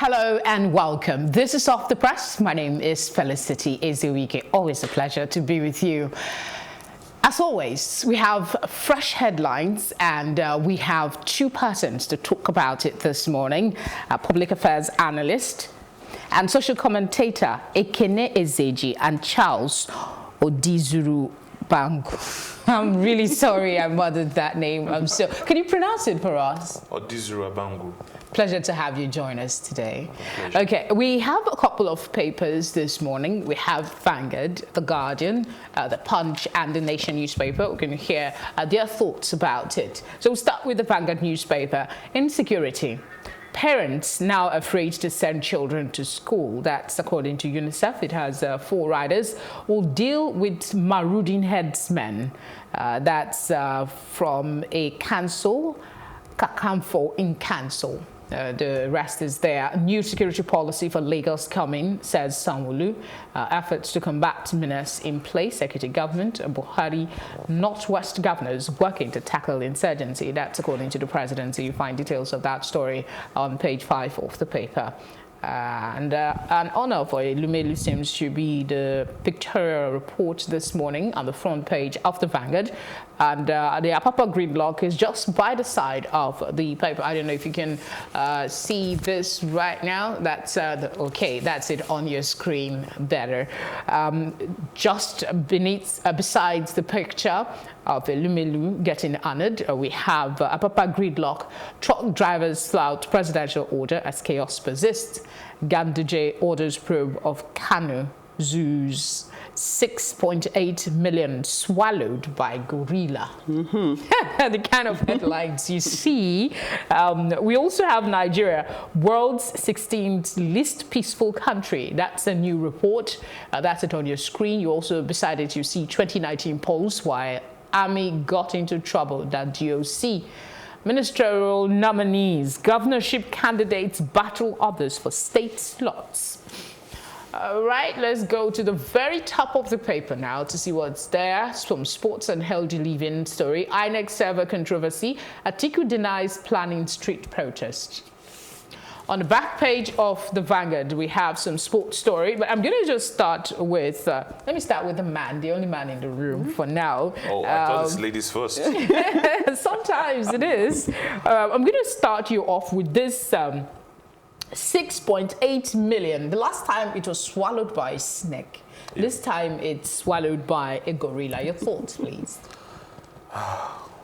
Hello and welcome. This is Off the Press. My name is Felicity Ezewuike. Always a pleasure to be with you. As always, we have fresh headlines and we have two persons to talk about it this morning. A public affairs analyst and social commentator Ekene Ezeji and Charles Odizuru-Abangwu. I'm really sorry I murdered that name. Can you pronounce it for us? Odizuru-Abangwu. Pleasure to have you join us today. Okay, we have a couple of papers this morning. We have Vanguard, The Guardian, The Punch, and The Nation newspaper. We're going to hear their thoughts about it. So we'll start with the Vanguard newspaper. Insecurity. Parents now afraid to send children to school. That's according to UNICEF. It has 4 riders will deal with marauding headsmen. That's from a council, Kakamfo in council. The rest is there. New security policy for Lagos coming, says Sanwo-Olu. Efforts to combat menace in place. Executive government, Buhari, Northwest governors working to tackle insurgency. That's according to the presidency. You find details of that story on page 5 of the paper. And an honor for Lumelu seems to be the pictorial report this morning on the front page of the Vanguard. And the Apapa gridlock is just by the side of the paper. I don't know if you can see this right now. That's okay. That's it on your screen better. Just beneath, besides the picture of Lumelu getting honored, we have Apapa gridlock. Truck drivers flout presidential order as chaos persists. Ganduje orders probe of Kano Zoo's 6.8 million swallowed by gorilla. The kind of headlines you see. We also have Nigeria, world's 16th least peaceful country. That's a new report. That's it on your screen. You also, beside it, you see 2019 polls why Army got into trouble. That DOC. Ministerial nominees, governorship candidates battle others for state slots. All right, let's go to the very top of the paper now to see what's there. From sports and healthy living story. INEC server controversy. Atiku denies planning street protest. On the back page of the Vanguard, we have some sports story, but I'm going to just start with, let me start with the man, the only man in the room for now. Oh, I thought it's ladies first. Sometimes it is. I'm going to start you off with this 6.8 million. The last time it was swallowed by a snake. Yeah. This time it's swallowed by a gorilla. Your thoughts, please.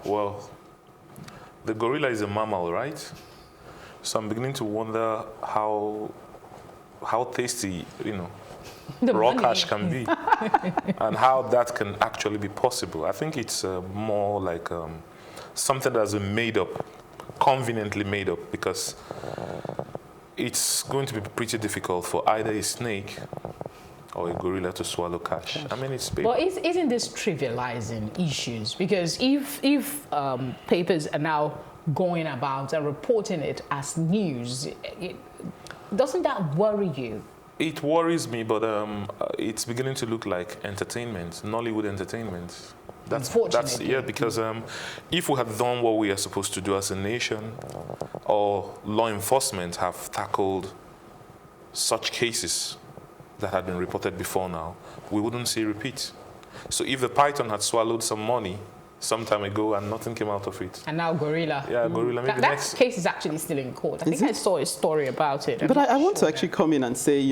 Well, the gorilla is a mammal, right? So I'm beginning to wonder how tasty, raw cash can be, and how that can actually be possible. I think it's more like something that's been made up, conveniently made up, because it's going to be pretty difficult for either a snake or a gorilla to swallow cash. I mean, it's big. Well, isn't this trivializing issues? Because if papers are now going about and reporting it as news, doesn't that worry you? It worries me, but it's beginning to look like entertainment, Nollywood entertainment. That's yeah, because if we had done what we are supposed to do as a nation, or law enforcement have tackled such cases that had been reported before now, we wouldn't see repeat. So if the python had swallowed some money some time ago and nothing came out of it. And now gorilla. Yeah, gorilla. Maybe that case is actually still in court. I think I saw a story about it. But I want to actually come in and say,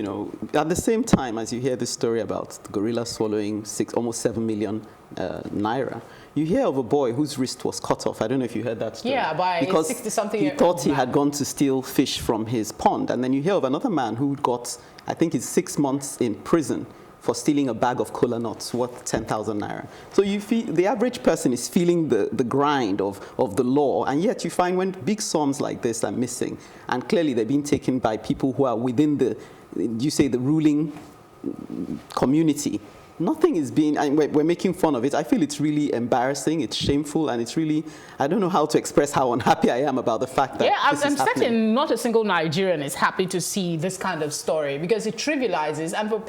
at the same time as you hear this story about the gorilla swallowing almost 7 million naira, you hear of a boy whose wrist was cut off. I don't know if you heard that story. Yeah, by 60-something year old. He thought he had gone to steal fish from his pond. And then you hear of another man who got, I think it's 6 months in prison for stealing a bag of cola nuts worth 10,000 naira. So you feel the average person is feeling the grind of the law, and yet you find when big sums like this are missing, and clearly they're being taken by people who are within the ruling community, nothing is being, and we're making fun of it. I feel it's really embarrassing, it's shameful, and it's really, I don't know how to express how unhappy I am about the fact that this is happening. Certain not a single Nigerian is happy to see this kind of story because it trivializes, and for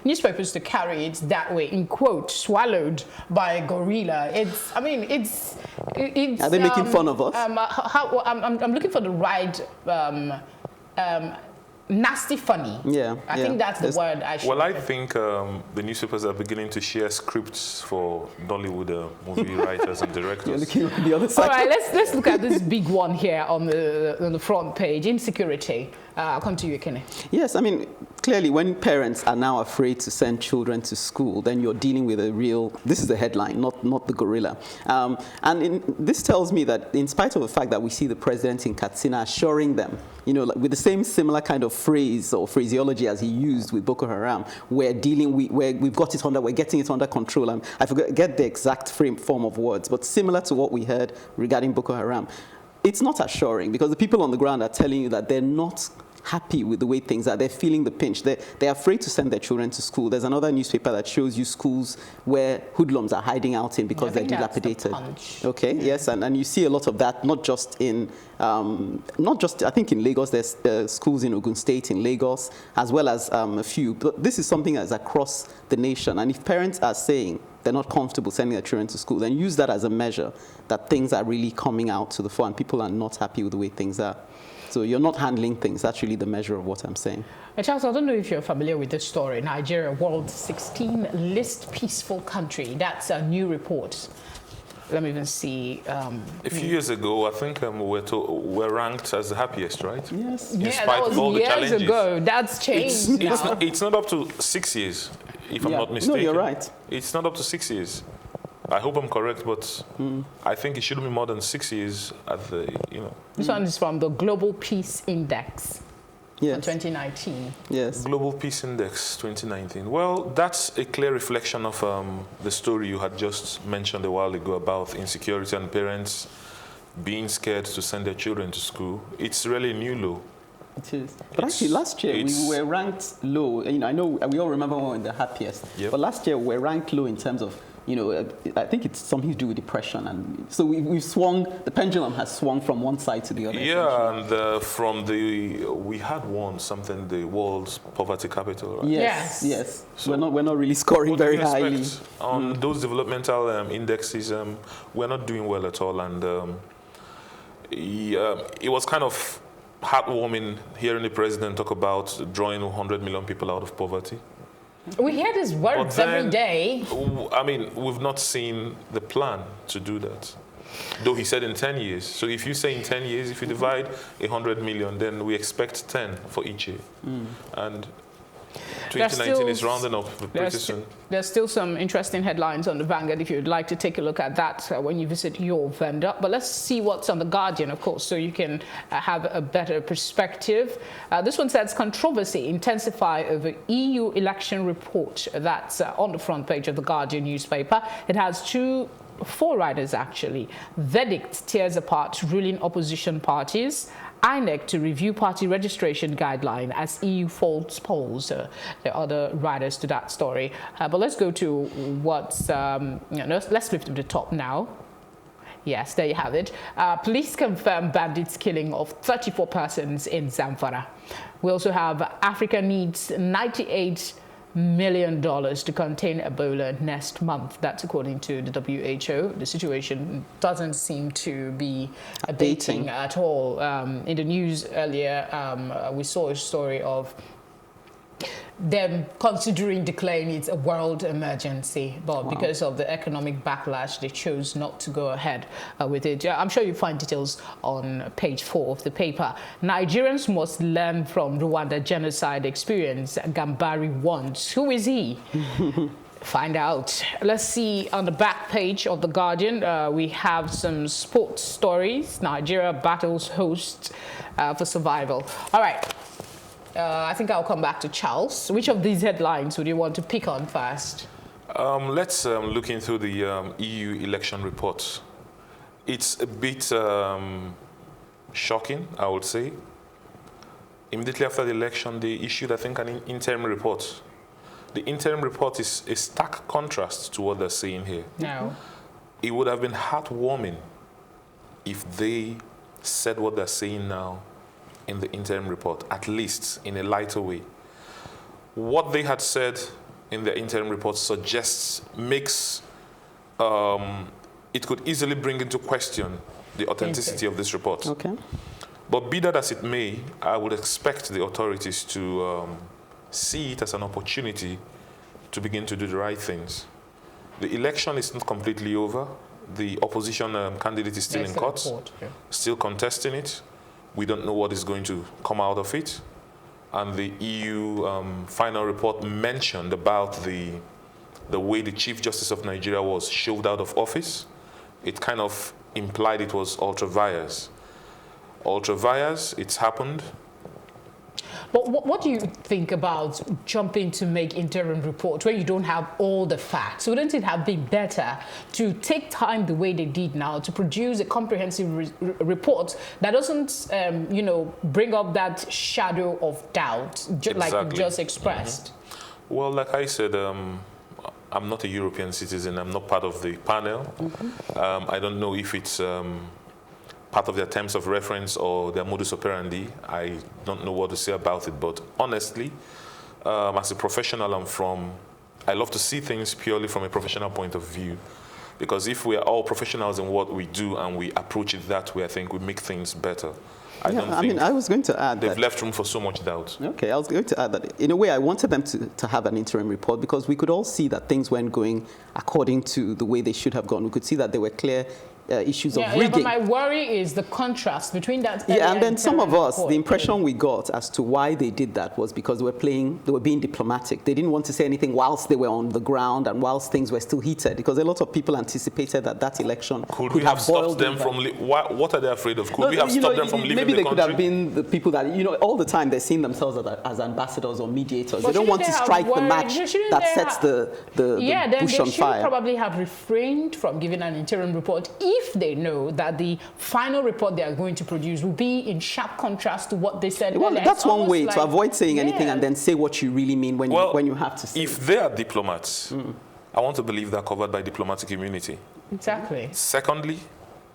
newspapers to carry it that way, in quote, swallowed by a gorilla, it's, are they making fun of us? I'm looking for the right nasty funny. Yeah. I think that's the word I should. Well, I think the newspapers are beginning to share scripts for Nollywood movie writers and directors. You're looking at the other side. All right, let's look at this big one here on the front page. Insecurity. I'll come to you, Ekene. Yes, I mean, clearly when parents are now afraid to send children to school, then you're dealing with a real, this is the headline, not the gorilla. This tells me that in spite of the fact that we see the president in Katsina assuring them, you know, like with the same similar kind of phrase or phraseology as he used with Boko Haram, we're getting it under control. I forget the exact form of words, but similar to what we heard regarding Boko Haram. It's not assuring because the people on the ground are telling you that they're not happy with the way things are. They're feeling the pinch. They're afraid to send their children to school. There's another newspaper that shows you schools where hoodlums are hiding out in because they're dilapidated. Okay, yes, and you see a lot of that, not just I think in Lagos, there's schools in Ogun State, in Lagos, as well as a few. But this is something that's across the nation. And if parents are saying they're not comfortable sending their children to school, then use that as a measure that things are really coming out to the fore and people are not happy with the way things are. So you're not handling things. That's really the measure of what I'm saying. Charles, I don't know if you're familiar with this story. Nigeria, world's 16th least peaceful country. That's a new report. Let me even see. A few years ago, I think we're ranked as the happiest, right? Yes. In Yeah, spite that was of all the years challenges. ago. That's changed now. It's not up to 6 years, if I'm not mistaken. No, you're right. It's not up to 6 years. I hope I'm correct, but I think it shouldn't be more than 6 years at the, you know. This one is from the Global Peace Index. Yes. For 2019. Yes. Global Peace Index 2019. Well, that's a clear reflection of the story you had just mentioned a while ago about insecurity and parents being scared to send their children to school. It's really a new low. It is. But actually, last year we were ranked low. You know, I know we all remember when we were the happiest. Yep. But last year we were ranked low in terms of, you know, I think it's something to do with depression, and so we've swung. The pendulum has swung from one side to the other. Yeah, and we had won something, the world's poverty capital. Right? Yes, yes. So we're not really scoring very highly on those developmental indexes. We're not doing well at all, and it was kind of heartwarming hearing the president talk about drawing 100 million people out of poverty. We hear these words every day. I mean, we've not seen the plan to do that. Though he said in 10 years. So if you say in 10 years, if you divide 100 million, then we expect 10 for each year. And 2019 is rounding up pretty soon. There's still some interesting headlines on the Vanguard if you'd like to take a look at that when you visit your vendor. But let's see what's on the Guardian, of course, so you can have a better perspective. This one says controversy intensify over EU election report. That's on the front page of the Guardian newspaper. It has four riders actually. Verdict tears apart ruling opposition parties. INEC to review party registration guideline as EU folds polls. There are other riders to that story. But let's go to what's, let's lift to the top now. Yes, there you have it. Police confirm bandits' killing of 34 persons in Zamfara. We also have Africa needs $98 million to contain Ebola next month. That's according to the WHO. The situation doesn't seem to be abating at all. In the news earlier, we saw a story of them considering declaring it a world emergency, but because of the economic backlash, they chose not to go ahead with it. I'm sure you find details on page 4 of the paper. Nigerians must learn from Rwanda genocide experience, Gambari wants. Who is he? Find out. Let's see on the back page of The Guardian, we have some sports stories. Nigeria battles host for survival. All right. I think I'll come back to Charles. Which of these headlines would you want to pick on first? Let's look into the EU election report. It's a bit shocking, I would say. Immediately after the election, they issued, I think, an interim report. The interim report is a stark contrast to what they're saying here. No. It would have been heartwarming if they said what they're saying now in the interim report, at least in a lighter way. What they had said in the interim report makes, it could easily bring into question the authenticity of this report. Okay. But be that as it may, I would expect the authorities to see it as an opportunity to begin to do the right things. The election is not completely over. The opposition candidate is still in court, still contesting it. We don't know what is going to come out of it. And the EU final report mentioned about the way the Chief Justice of Nigeria was shoved out of office. It kind of implied it was ultra vires. Ultra vires, it's happened. But what do you think about jumping to make interim reports when you don't have all the facts? Wouldn't it have been better to take time the way they did now to produce a comprehensive report that doesn't, you know, bring up that shadow of doubt, like you just expressed? Well, like I said, I'm not a European citizen. I'm not part of the panel. I don't know if it's part of their terms of reference or their modus operandi. I don't know what to say about it, but honestly, as a professional I love to see things purely from a professional point of view, because if we are all professionals in what we do and we approach it that way, I think we make things better. I was going to add they've left room for so much doubt. Okay, I was going to add that in a way I wanted them to have an interim report because we could all see that things weren't going according to the way they should have gone. We could see that there were clear issues of rigging. Yeah, but my worry is the contrast between that. And then some of us, the impression we got as to why they did that was because they were being diplomatic. They didn't want to say anything whilst they were on the ground and whilst things were still heated, because a lot of people anticipated that election could have stopped them from. What are they afraid of? Could we have stopped them from leaving the country? Maybe they could have been the people that, you know, all the time they're seeing themselves as ambassadors or mediators. They don't want to strike the match that sets the bush on fire. They should probably have refrained from giving an interim report if they know that the final report they are going to produce will be in sharp contrast to what they said earlier. That's one way to avoid saying anything and then say what you really mean when you have to say. If they are diplomats, I want to believe they're covered by diplomatic immunity. Exactly. Secondly,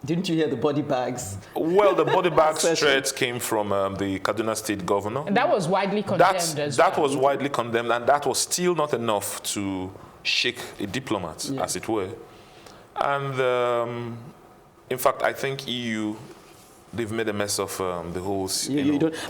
didn't you hear the body bags? Well, the body bags threats came from the Kaduna State governor. And that was widely condemned That was widely condemned, and that was still not enough to shake a diplomat, as it were. And in fact, I think EU, they've made a mess of the whole.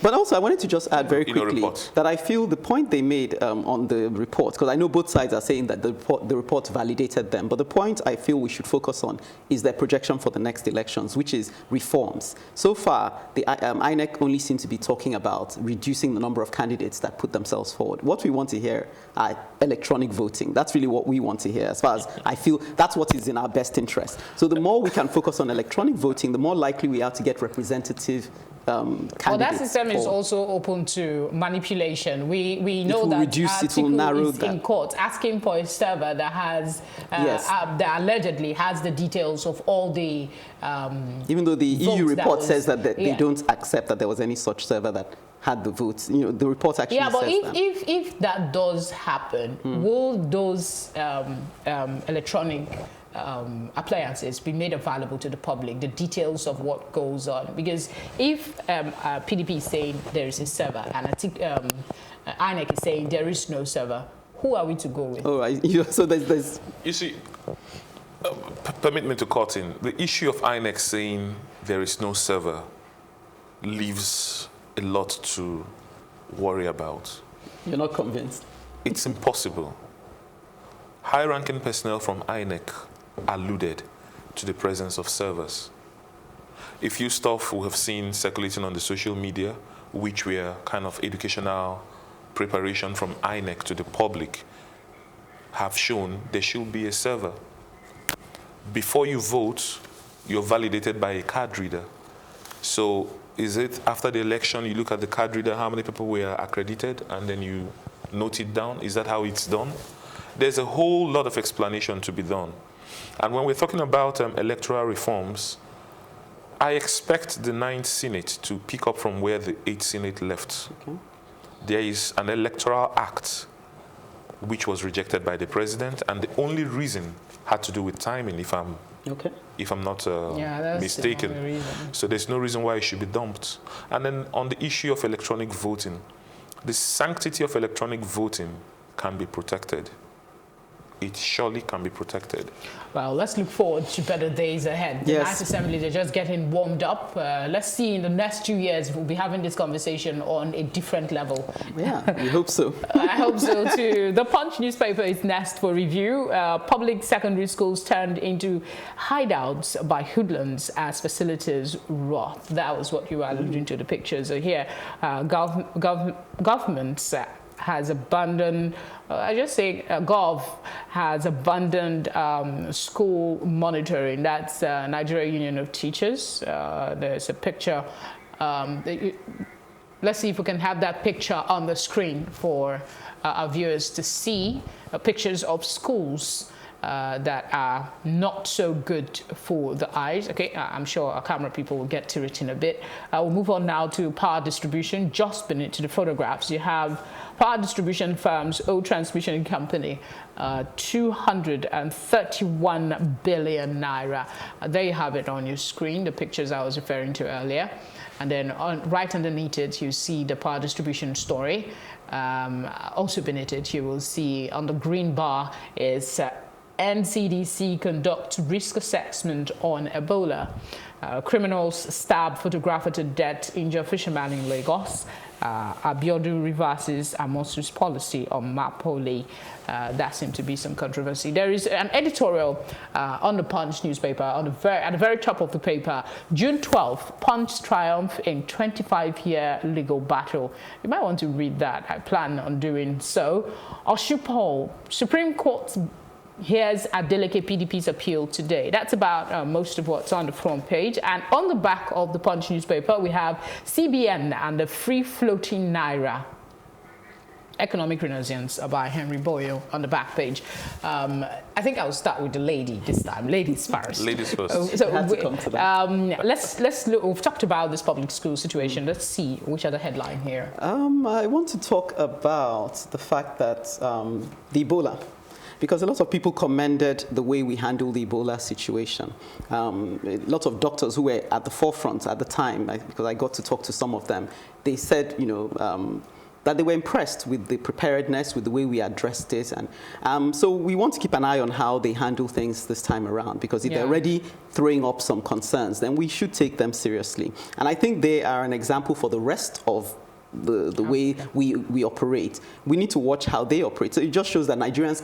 But also, I wanted to just add very quickly that I feel the point they made on the report, because I know both sides are saying that the report validated them, but the point I feel we should focus on is their projection for the next elections, which is reforms. So far, the INEC only seem to be talking about reducing the number of candidates that put themselves forward. What we want to hear are electronic voting. That's really what we want to hear, as far as I feel that's what is in our best interest. So the more we can focus on electronic voting, the more likely we are to get representative candidates. Well, that system is also open to manipulation. We know that it will narrow is in court asking for a server that has that allegedly has the details of all the even though the EU report says that they don't accept that there was any such server that had the votes. You know, the report actually says that. Yeah, but if that does happen, will those electronic appliances be made available to the public, the details of what goes on? Because if PDP is saying there is a server and INEC is saying there is no server, who are we to go with? All right. So there's... You see, permit me to cut in. The issue of INEC saying there is no server leaves a lot to worry about. You're not convinced? It's impossible. High-ranking personnel from INEC alluded to the presence of servers. A few stuff we have seen circulating on the social media, which were kind of educational preparation from INEC to the public, have shown there should be a server. Before you vote, you're validated by a card reader. So is it after the election, you look at the card reader, how many people were accredited, and then you note it down? Is that how it's done? There's a whole lot of explanation to be done. And when we're talking about electoral reforms, I expect the 9th Senate to pick up from where the 8th Senate left. Okay. There is an electoral act which was rejected by the president, and the only reason had to do with timing, if I'm not mistaken. So there's no reason why it should be dumped. And then on the issue of electronic voting, the sanctity of electronic voting can be protected. it surely can be protected. Well, let's look forward to better days ahead. The National Assembly, they're just getting warmed up. Let's see in the next 2 years, we'll be having this conversation on a different level. Yeah, we hope so. I hope so too. The Punch newspaper is next for review. Public secondary schools turned into hideouts by hoodlums as facilities rot. That was what you were alluding to, the pictures are here. Government has abandoned, Gov has abandoned school monitoring. That's Nigeria Union of Teachers. There's a picture. Let's see if we can have that picture on the screen for our viewers to see pictures of schools that are not so good for the eyes. Okay, I'm sure our camera people will get to it in a bit. We'll move on now to power distribution. Just beneath to the photographs, you have power distribution firms, old transmission company, 231 billion naira. There you have it on your screen, the pictures I was referring to earlier. And then right underneath it, you see the power distribution story. Also beneath it, you will see on the green bar is NCDC conducts risk assessment on Ebola. Criminals stab photographer to death, injure fisherman in Lagos. Abiodun reverses Amosu's policy on Mapoli. That seemed to be some controversy. There is an editorial on the Punch newspaper, at the very top of the paper. June 12th, Punch triumph in 25-year legal battle. You might want to read that. I plan on doing so. Oshupol, Supreme Court here's Adeleke PDP's appeal today. That's about most of what's on the front page. And on the back of the Punch newspaper, we have CBN and the free-floating Naira. Economic Renaissance by Henry Boyle on the back page. I think I'll start with the lady this time. Ladies first. Ladies first. So had to come to that. Let's look. We've talked about this public school situation. Let's see which are the headline here. I want to talk about the fact that the Ebola. Because a lot of people commended the way we handled the Ebola situation. Lots of doctors who were at the forefront at the time, because I got to talk to some of them, they said, that they were impressed with the preparedness, with the way we addressed it. And so we want to keep an eye on how they handle things this time around, because if they're already throwing up some concerns, then we should take them seriously. And I think they are an example for the rest of the way we operate. We need to watch how they operate. So it just shows that Nigerians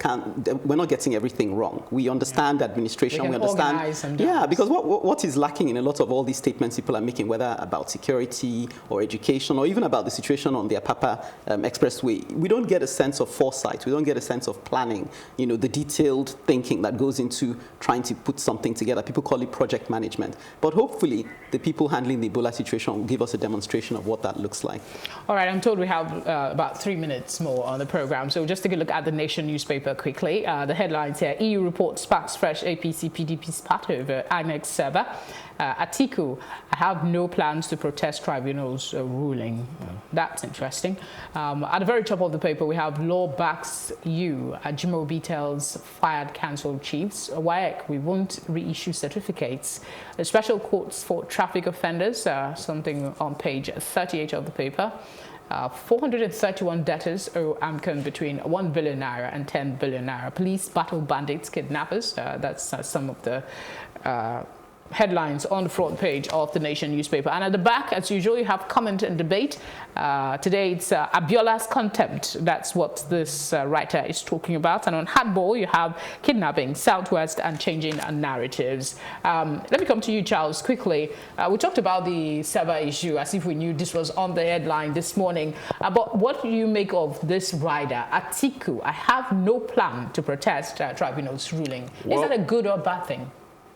we're not getting everything wrong. We understand administration, we understand. Yeah, because what is lacking in a lot of all these statements people are making, whether about security or education or even about the situation on the Apapa Expressway, we don't get a sense of foresight. We don't get a sense of planning, the detailed thinking that goes into trying to put something together. People call it project management. But hopefully the people handling the Ebola situation will give us a demonstration of what that looks like. All right, I'm told we have about 3 minutes more on the program, so just take a look at the Nation newspaper quickly. The headlines here: EU report sparks fresh APC-PDP spat over INEC server. Atiku, I have no plans to protest tribunal's ruling. That's interesting. At the very top of the paper, we have law backs you. Ajimobi tells fired cancelled chiefs. WAEC, we won't reissue certificates. The special courts for traffic offenders, something on page 38 of the paper. 431 debtors owe AMCON between 1 billion naira and 10 billion naira. Police battle bandits, kidnappers. That's some of the headlines on the front page of the Nation newspaper. And at the back, as usual, you have comment and debate. Today, it's Abiola's contempt. That's what this writer is talking about. And on Hardball, you have kidnapping, Southwest, and changing narratives. Let me come to you, Charles, quickly. We talked about the server issue as if we knew this was on the headline this morning. But what do you make of this rider, Atiku? I have no plan to protest tribunal's ruling. Well, is that a good or bad thing?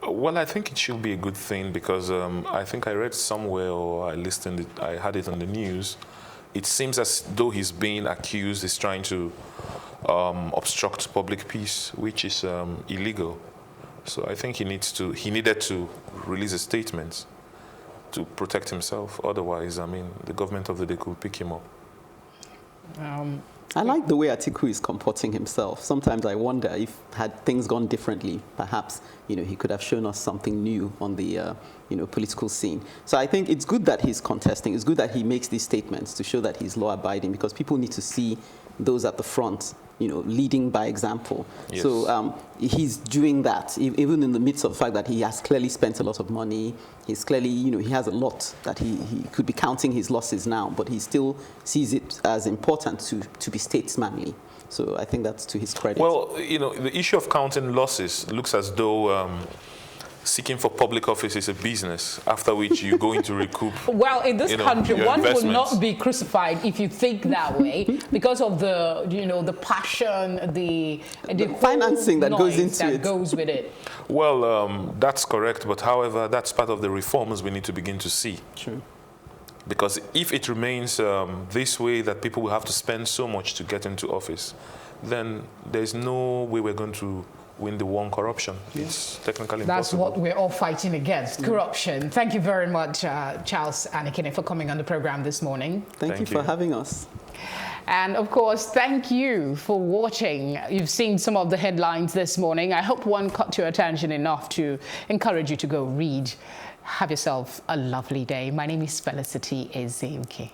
Well, I think it should be a good thing because I think I read somewhere or I had it on the news. It seems as though he's being accused, he's trying to obstruct public peace, which is illegal. So I think he needed to release a statement to protect himself. Otherwise, the government of the day could pick him up. I like the way Atiku is comporting himself. Sometimes I wonder if had things gone differently, perhaps he could have shown us something new on the political scene. So I think it's good that he's contesting. It's good that he makes these statements to show that he's law-abiding, because people need to see those at the front leading by example. Yes. So he's doing that, even in the midst of the fact that he has clearly spent a lot of money. He's clearly, he has a lot that he could be counting his losses now, but he still sees it as important to be statesmanly. So I think that's to his credit. Well, the issue of counting losses looks as though seeking for public office is a business, after which you're going to recoup. Well, in this country, one will not be crucified if you think that way, because of the, the passion, the financing that goes into that it. goes with it. Well, that's correct, but however, that's part of the reforms we need to begin to see. True. Because if it remains this way, that people will have to spend so much to get into office, then there's no way we're going to win the war on corruption. It's technically impossible. That's what we're all fighting against, corruption. Thank you very much, Charles and Ekene, for coming on the program this morning. Thank you for having us. And of course, thank you for watching. You've seen some of the headlines this morning. I hope one caught your attention enough to encourage you to go read. Have yourself a lovely day. My name is Felicity Ezewuike.